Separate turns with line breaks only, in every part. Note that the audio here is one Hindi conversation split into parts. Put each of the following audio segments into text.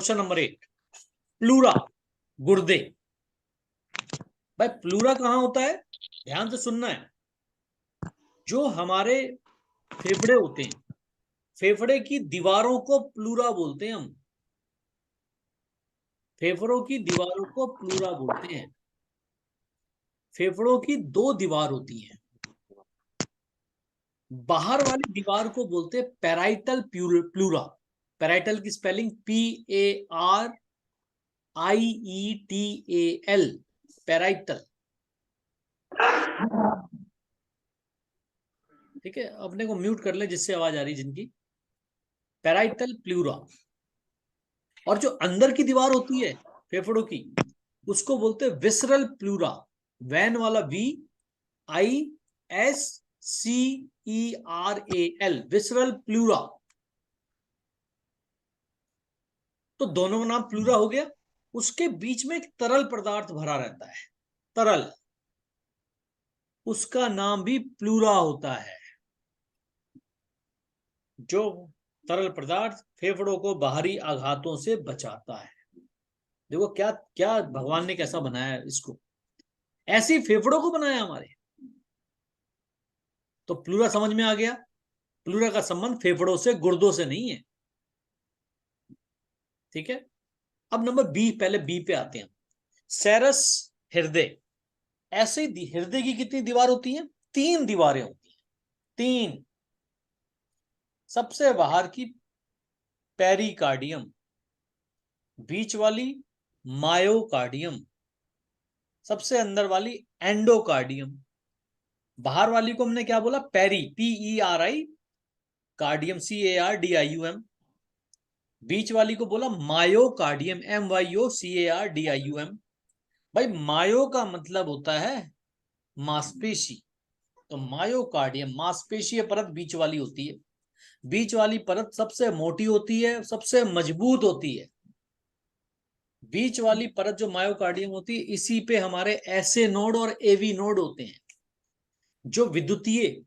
क्वेश्चन नंबर 8, प्लूरा, गुर्दे। भाई प्लूरा कहाँ होता है, ध्यान से सुनना है। जो हमारे फेफड़े होते हैं, फेफड़े की दीवारों को प्लूरा बोलते हैं हम। फेफड़ों की दीवारों को प्लूरा बोलते हैं। फेफड़ों की दो दीवार होती हैं। बाहर वाली दीवार को बोलते हैं पैराइटल प्लूरा। पैराइटल की स्पेलिंग PARIETAL, पैराइटल। ठीक है, अपने को म्यूट कर ले जिससे आवाज आ रही जिनकी। Parietal pleura. और जो अंदर की दीवार होती है फेफड़ों की, उसको बोलते हैं विसरल प्लूरा। वैन वाला VISCERAL, विसरल प्लूरा। तो दोनों का नाम प्लूरा हो गया। उसके बीच में एक तरल पदार्थ भरा रहता है, तरल, उसका नाम भी प्लूरा होता है। जो तरल पदार्थ फेफड़ों को बाहरी आघातों से बचाता है। देखो क्या क्या भगवान ने कैसा बनाया है इसको, ऐसी फेफड़ों को बनाया हमारे। तो प्लूरा समझ में आ गया। प्लूरा का संबंध फेफड़ों से, गुर्दों से नहीं है। ठीक है, अब नंबर बी, पहले बी पे आते हैं। सेरस, हृदय। ऐसे ही हृदय की कितनी दीवार होती है, तीन दीवारें होती हैं, तीन। सबसे बाहर की पेरिकार्डियम, बीच वाली मायोकार्डियम, सबसे अंदर वाली एंडोकार्डियम। बाहर वाली को हमने क्या बोला, पेरी, PERI, कार्डियम CARDIUM। बीच वाली को बोला मायोकार्डियम, MYOCARDIUM। भाई मायो का मतलब होता है मांसपेशी। तो मायोकार्डियम मांसपेशीय परत बीच वाली होती है। बीच वाली परत सबसे मोटी होती है, सबसे मजबूत होती है। बीच वाली परत जो मायोकार्डियम होती है, इसी पे हमारे ऐसे नोड और AV नोड होते हैं, जो विद्युतीय,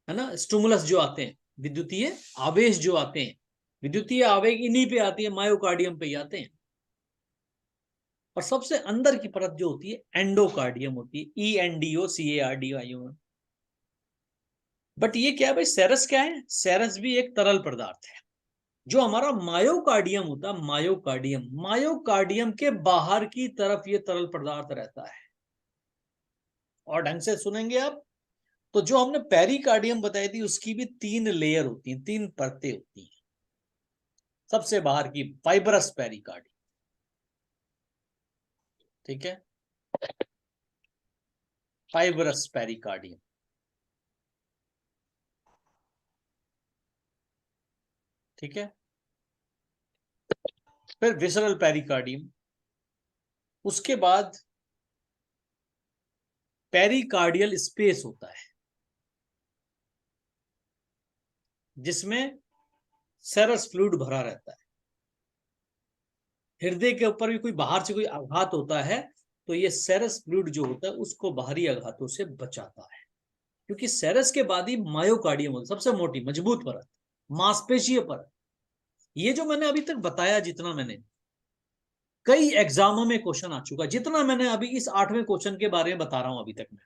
है ना, स्टिमुलस जो आते हैं, विद्युतीय आवेश जो आते हैं, विद्युतीय आवेग इन्हीं पे आती है, मायोकार्डियम पे ही आते हैं। और सबसे अंदर की परत जो होती है एंडोकार्डियम होती है, ENDOCARDIUM। बट ये क्या है भाई, सेरस क्या है, सेरस भी एक तरल पदार्थ है। जो हमारा मायोकार्डियम होता है, मायोकार्डियम, मायोकार्डियम के बाहर की तरफ ये तरल पदार्थ रहता है। और ढंग से सुनेंगे आप, तो जो हमने पेरिकार्डियम बताई थी, उसकी भी तीन लेयर होती हैं, तीन परतें होती हैं। सबसे बाहर की फाइब्रस पेरिकार्डियम। ठीक है, फाइब्रस पेरिकार्डियम। ठीक है, फिर विसरल पेरिकार्डियम। उसके बाद पेरिकार्डियल स्पेस होता है, जिसमें सेरस फ्लूइड भरा रहता है। हृदय के ऊपर भी कोई बाहर से कोई आघात होता है, तो ये सेरस फ्लूइड जो होता है उसको बाहरी आघातों से बचाता है। क्योंकि सेरस के बाद ही मायोकार्डियम होता है, सबसे मोटी मजबूत परत, मांसपेशीय परत। ये जो मैंने अभी तक बताया, जितना मैंने, कई एग्जामों में क्वेश्चन आ चुका, जितना मैंने अभी इस 8वें क्वेश्चन के बारे में बता रहा हूं अभी तक मैं,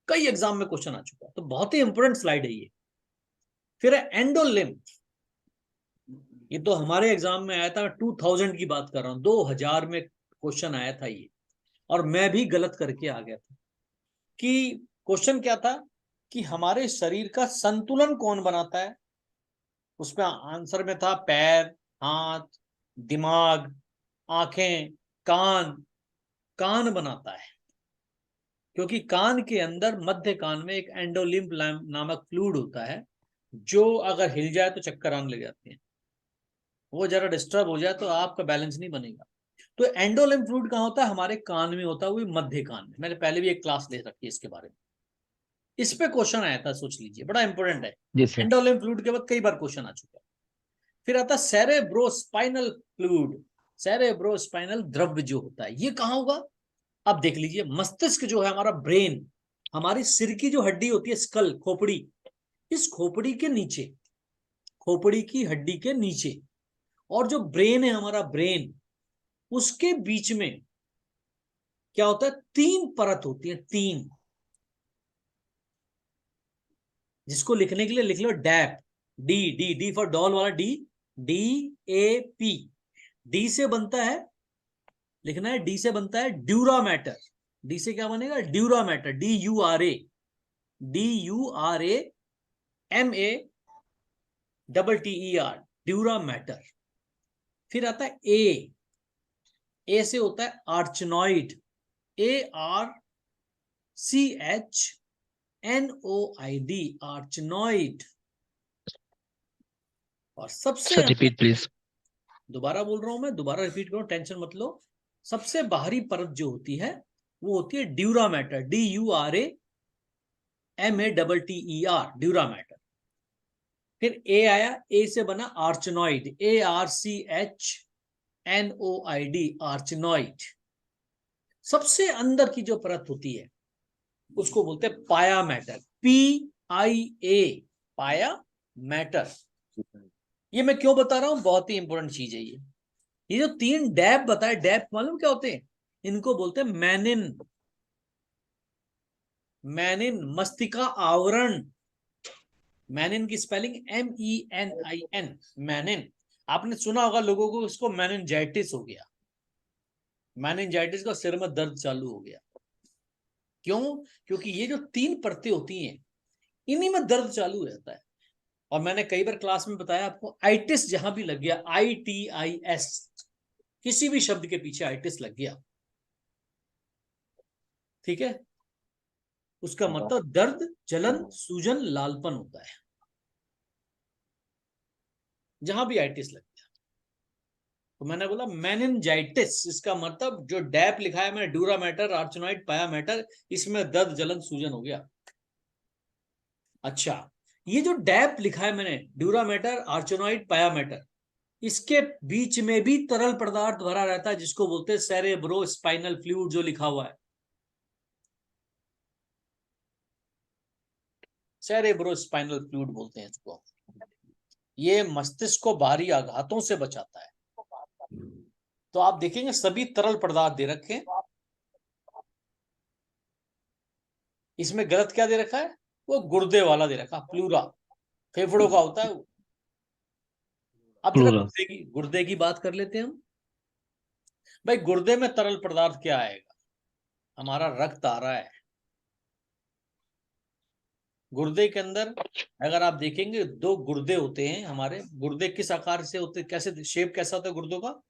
कई एग्जाम में क्वेश्चन आ चुका। तो बहुत ही इंपोर्टेंट स्लाइड है ये। फिर एंडोलिम्फ। ये तो हमारे एग्जाम में आया था, 2000 की बात कर रहा हूं, 2000 में क्वेश्चन आया था ये। और मैं भी गलत करके आ गया था। कि क्वेश्चन क्या था, कि हमारे शरीर का संतुलन कौन बनाता है। उसमें आंसर में था पैर, हाथ, दिमाग, आंखें, कान। कान बनाता है, क्योंकि कान के अंदर मध्य कान में एक एंडोलिम्फ नामक फ्लूइड होता है, जो अगर हिल जाए तो चक्कर आने लग जाते हैं। वो जरा डिस्टर्ब हो जाए तो आपका बैलेंस नहीं बनेगा। तो एंडोलिम्फ फ्लूइड कहाँ होता है, हमारे कान में होता है, वो मध्य कान में। मैंने पहले भी एक क्लास ले रखी है इसके बारे में, इस पे क्वेश्चन आया था, सोच लीजिए, बड़ा इंपॉर्टेंट है।
जी सर।
एंडोलिम्फ फ्लूइड के बाद कई बार क्वेश्चन आ चुका है। फिर आता सेरेब्रोस्पाइनल फ्लूइड। सेरेब्रोस्पाइनल द्रव्य जो होता है, ये कहाँ होगा। अब देख लीजिए, मस्तिष्क जो है हमारा, ब्रेन, हमारी सिर की जो हड्डी होती है, स्कल, खोपड़ी, इस खोपड़ी के नीचे, खोपड़ी की हड्डी के नीचे। और जो ब्रेन है हमारा, ब्रेन, उसके बीच में क्या होता है, 3 परत होती है, 3, जिसको लिखने के लिए लिख लो DAP, D, D D for doll वाला डी, DAP। डी से बनता है, लिखना है, डी से बनता है ड्यूरा मैटर। डी से क्या बनेगा, dura mater, DURA, DURAMATTER, dura mater. फिर आता है ए से होता है आर्चनॉइड, ARCHNOID, आर्चनॉइड। और सबसे
रिपीट प्लीज।
दोबारा बोल रहा हूं मैं, दोबारा रिपीट करो, टेंशन मत लो। सबसे बाहरी परत जो होती है वो होती है dura mater, DURAMATTER, dura mater. फिर ए आया, ए से बना आर्चनॉइड, ARCHNOID, आर्चनॉइड। सबसे अंदर की जो परत होती है उसको बोलते हैं पाया मैटर, PIA, पाया मैटर। ये मैं क्यों बता रहा हूं, बहुत ही इंपॉर्टेंट चीज है ये जो 3 डैप बताए, डैप मालूम क्या होते हैं, इनको बोलते हैं मैनिन, मैनिन, मस्तिका आवरण। मैनिन की स्पेलिंग MENIN, मैनिन। आपने सुना होगा लोगों को, उसको मैनिनजाइटिस हो गया, मैनिनजाइटिस का सिर में दर्द चालू हो गया। क्यों? क्योंकि ये जो 3 परतें होती हैं, इन्हीं में दर्द चालू हो जाता है। और मैंने कई बार क्लास में बताया आपको, आइटिस जहां भी लग गया, ITIS, किसी भी शब्द के पीछे आइटिस लग गया, ठीक है, उसका मतलब दर्द, जलन, सूजन, लालपन होता है, जहां भी आइटिस लग गया। तो मैंने बोला मेनिनजाइटिस, इसका मतलब जो डैप लिखा है मैंने, ड्यूरा मैटर, आर्चनॉइड, पाया मैटर, इसमें दर्द, जलन, सूजन हो गया। अच्छा, ये जो डैप लिखा है मैंने, ड्यूरा मैटर, आर्चनॉइड, पाया मैटर, इसके बीच में भी तरल पदार्थ भरा रहता है, जिसको बोलते हैं सेरेब्रो स्पाइनल फ्लूइड, जो लिखा हुआ है, सेरेब्रो स्पाइनल फ्लूइड बोलते हैं इसको। ये मस्तिष्क को बाहरी आघातों से बचाता है। तो आप देखेंगे सभी तरल पदार्थ दे रखे हैं, इसमें गलत क्या दे रखा है, वो गुर्दे वाला दे रखा, प्लूरा, फेफड़ों का होता है वो। अब जरा
प्लूरल।
गुर्दे की बात कर लेते हैं हम। भाई गुर्दे में तरल पदार्थ क्या आएगा, हमारा रक्त आ रहा है। गुर्दे के अंदर अगर आप देखेंगे 2 गुर्दे होते हैं हमारे। गुर्दे किस आकार से होते, कैसे शेप कैसा होता है गुर्दों का,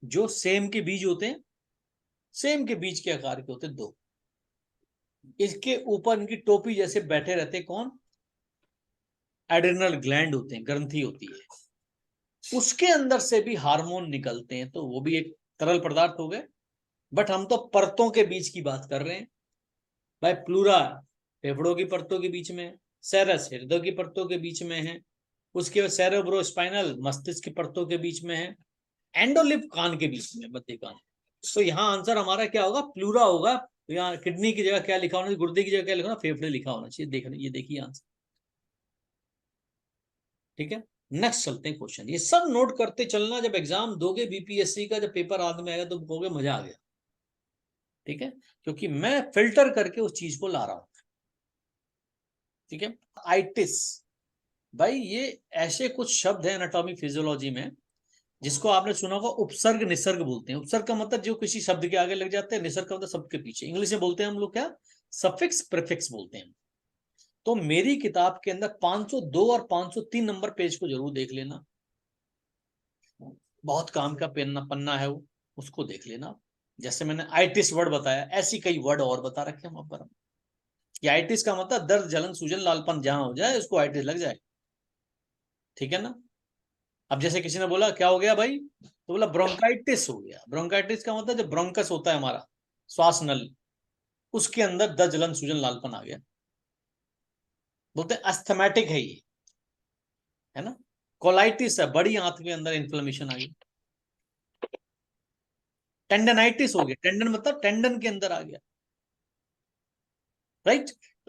जो सेम के बीज होते हैं, सेम के बीज के आकार के होते हैं 2। इसके ऊपर इनकी टोपी जैसे बैठे रहते, कौन, एड्रिनल ग्लैंड होते हैं, ग्रंथि होती है। उसके अंदर से भी हार्मोन निकलते हैं, तो वो भी एक तरल पदार्थ हो गए। बट हम तो परतों के बीच की बात कर रहे हैं। भाई प्लूरा फेफड़ों की परतों के बीच में है, सेरस हृदय की परतों के बीच में है, उसके बाद सेरेब्रोस्पाइनल मस्तिष्क की परतों के बीच में है, एंडोलिप कान के बीच में, मध्य कान। तो यहाँ आंसर हमारा क्या होगा, प्लूरा होगा। तो यहाँ किडनी की जगह क्या लिखा होना चाहिए, गुर्दे की जगह क्या लिखा होना, फेफड़े लिखा होना चाहिए। देखने, ये देखिए आंसर, ठीक है। नेक्स्ट चलते हैं क्वेश्चन, ये सब नोट करते चलना, जब एग्जाम दोगे BPSC का, जब पेपर हाथ में आएगा तो कहोगे मजा आ गया, ठीक है, क्योंकि मैं फिल्टर करके उस चीज को ला रहा हूं, ठीक है। आइटिस, भाई ये ऐसे कुछ शब्द है एनाटॉमी फिजियोलॉजी में, जिसको आपने सुना होगा उपसर्ग निसर्ग बोलते हैं। उपसर्ग का मतलब जो किसी शब्द के आगे लग जाते हैं, निसर्ग का मतलब सबके पीछे। इंग्लिश में बोलते हैं हम लोग क्या, सफिक्स प्रीफिक्स बोलते हैं। तो मेरी किताब के अंदर 502 और 503 नंबर पेज को जरूर देख लेना, बहुत काम का पन्ना पन्ना है वो, उसको देख लेना। जैसे मैंने आइटिस वर्ड बताया, ऐसी कई वर्ड और बता रखे हैं वहां पर। आइटिस का मतलब दर्द, जलन, सूजन, लालपन जहां हो जाए उसको आइटिस लग जाए, ठीक है ना। अब जैसे किसी ने बोला क्या हो गया भाई, तो बोला ब्रोंकाइटिस हो गया। ब्रोंकाइटिस का मतलब जो ब्रोंकस होता है हमारा श्वास नल, उसके अंदर दर्द, जलन, सूजन, लालपन आ गया, बोलते हैं अस्थमैटिक है ये, है ना। कोलाइटिस है, बड़ी आंत के अंदर इन्फ्लेमेशन आ गई। टेंडनाइटिस हो गया, टेंडन मतलब टेंडन के अंदर आ गया, राइट।